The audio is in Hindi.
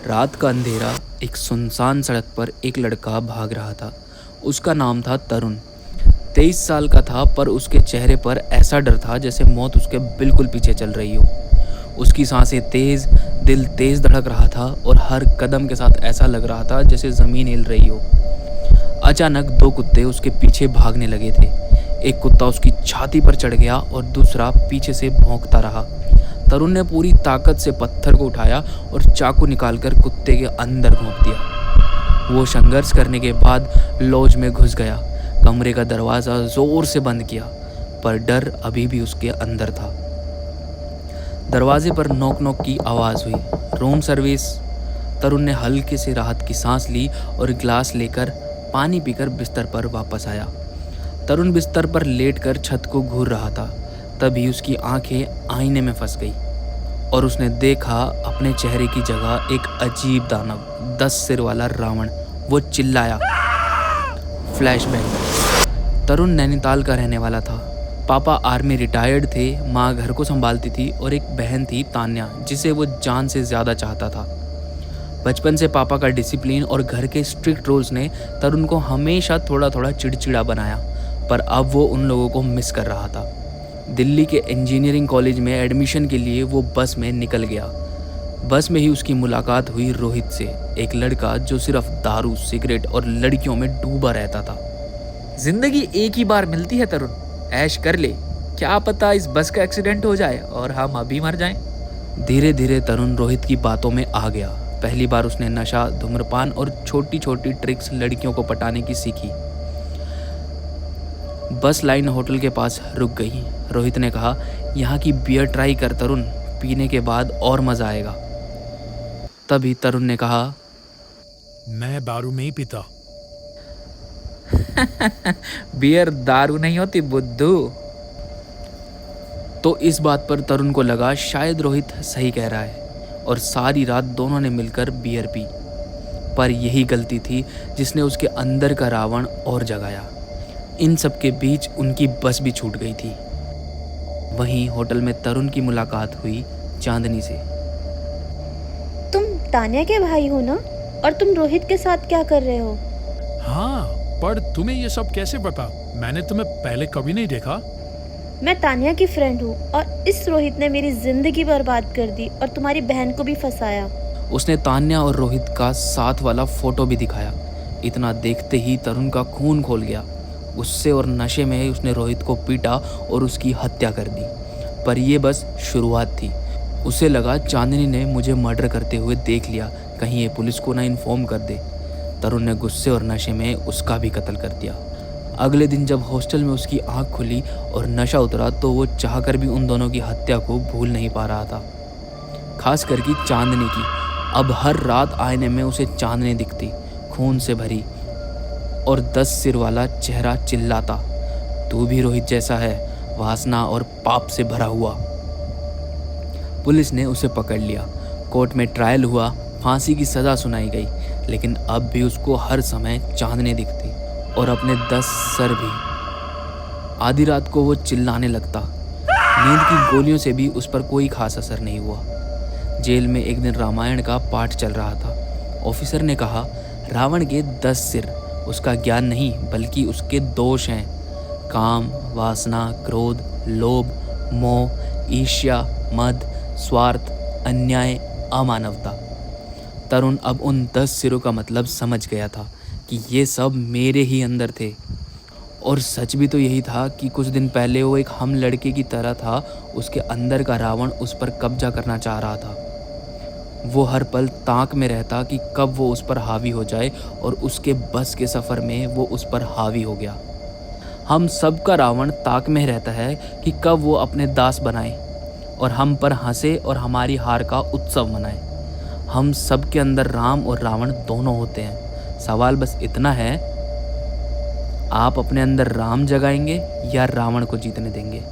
रात का अंधेरा, एक सुनसान सड़क पर एक लड़का भाग रहा था। उसका नाम था तरुण। 23 साल का था, पर उसके चेहरे पर ऐसा डर था जैसे मौत उसके बिल्कुल पीछे चल रही हो। उसकी सांसें तेज, दिल तेज धड़क रहा था और हर कदम के साथ ऐसा लग रहा था जैसे जमीन हिल रही हो। अचानक दो कुत्ते उसके पीछे भागने लगे थे। एक कुत्ता उसकी छाती पर चढ़ गया और दूसरा पीछे से भौंकता रहा। तरुण ने पूरी ताकत से पत्थर को उठाया और चाकू निकालकर कुत्ते के अंदर घोंप दिया। वो संघर्ष करने के बाद लॉज में घुस गया। कमरे का दरवाज़ा जोर से बंद किया, पर डर अभी भी उसके अंदर था। दरवाजे पर नॉक नॉक की आवाज़ हुई। Room service. तरुण ने हल्के से राहत की सांस ली और गिलास लेकर पानी पीकर बिस्तर पर वापस आया। तरुण बिस्तर पर लेटकर छत को घूर रहा था। तभी उसकी आंखें आईने में फंस गई और उसने देखा अपने चेहरे की जगह एक अजीब दानव, 10 सिर वाला रावण। वो चिल्लाया। फ्लैशबैक। तरुण नैनीताल का रहने वाला था। पापा आर्मी रिटायर्ड थे, माँ घर को संभालती थी और एक बहन थी तान्या, जिसे वो जान से ज़्यादा चाहता था। बचपन से पापा का डिसिप्लिन और घर के स्ट्रिक्ट रूल्स ने तरुण को हमेशा थोड़ा थोड़ा चिड़चिड़ा बनाया, पर अब वो उन लोगों को मिस कर रहा था। दिल्ली के इंजीनियरिंग कॉलेज में एडमिशन के लिए वो बस में निकल गया। बस में ही उसकी मुलाकात हुई रोहित से, एक लड़का जो सिर्फ दारू, सिगरेट और लड़कियों में डूबा रहता था। जिंदगी एक ही बार मिलती है तरुण, ऐश कर ले। क्या पता इस बस का एक्सीडेंट हो जाए और हम अभी मर जाएं। धीरे धीरे तरुण रोहित की बातों में आ गया। पहली बार उसने नशा, धूम्रपान और छोटी छोटी ट्रिक्स लड़कियों को पटाने की सीखी। बस लाइन होटल के पास रुक गई। रोहित ने कहा, यहाँ की बियर ट्राई कर तरुण, पीने के बाद और मजा आएगा। तभी तरुण ने कहा, मैं दारू नहीं पीता। बियर दारू नहीं होती बुद्धू। तो इस बात पर तरुण को लगा शायद रोहित सही कह रहा है, और सारी रात दोनों ने मिलकर बियर पी। पर यही गलती थी जिसने उसके अंदर का रावण और जगाया। इन सब के बीच उनकी बस भी छूट गई थी। वहीं होटल में तरुण की मुलाकात हुई चांदनी से। तुम तान्या के भाई हो ना? और तुम रोहित के साथ क्या कर रहे हो? हाँ, पर तुम्हें ये सब कैसे पता? मैंने तुम्हें पहले कभी नहीं देखा। मैं तान्या की फ्रेंड हूँ और इस रोहित ने मेरी जिंदगी बर्बाद कर दी और तुम्हारी बहन को भी फंसाया। उसने तान्या और रोहित का साथ वाला फोटो भी दिखाया। इतना देखते ही तरुण का खून खोल गया। गुस्से और नशे में उसने रोहित को पीटा और उसकी हत्या कर दी। पर यह बस शुरुआत थी। उसे लगा चांदनी ने मुझे मर्डर करते हुए देख लिया, कहीं ये पुलिस को ना इन्फॉर्म कर दे। तरुण ने गुस्से और नशे में उसका भी कत्ल कर दिया। अगले दिन जब हॉस्टल में उसकी आंख खुली और नशा उतरा, तो वो चाहकर भी उन दोनों की हत्या को भूल नहीं पा रहा था, खास करके चांदनी की। अब हर रात आईने में उसे चांदनी दिखती, खून से भरी, और 10 सिर वाला चेहरा चिल्लाता, तू भी रोहित जैसा है, वासना और पाप से भरा हुआ। पुलिस ने उसे पकड़ लिया। कोर्ट में ट्रायल हुआ, फांसी की सज़ा सुनाई गई, लेकिन अब भी उसको हर समय चांदनी दिखती और अपने 10 सर भी। आधी रात को वो चिल्लाने लगता। नींद की गोलियों से भी उस पर कोई खास असर नहीं हुआ। जेल में एक दिन रामायण का पाठ चल रहा था। ऑफिसर ने कहा, रावण के 10 सिर उसका ज्ञान नहीं, बल्कि उसके दोष हैं। काम, वासना, क्रोध, लोभ, मोह, ईर्ष्या, मद, स्वार्थ, अन्याय, अमानवता। तरुण अब उन 10 सिरों का मतलब समझ गया था कि ये सब मेरे ही अंदर थे। और सच भी तो यही था कि कुछ दिन पहले वो एक हम लड़के की तरह था। उसके अंदर का रावण उस पर कब्जा करना चाह रहा था। वो हर पल ताक में रहता कि कब वो उस पर हावी हो जाए, और उसके बस के सफ़र में वो उस पर हावी हो गया। हम सब का रावण ताक में रहता है कि कब वो अपने दास बनाए और हम पर हंसे और हमारी हार का उत्सव मनाए। हम सब के अंदर राम और रावण दोनों होते हैं। सवाल बस इतना है, आप अपने अंदर राम जगाएंगे या रावण को जीतने देंगे?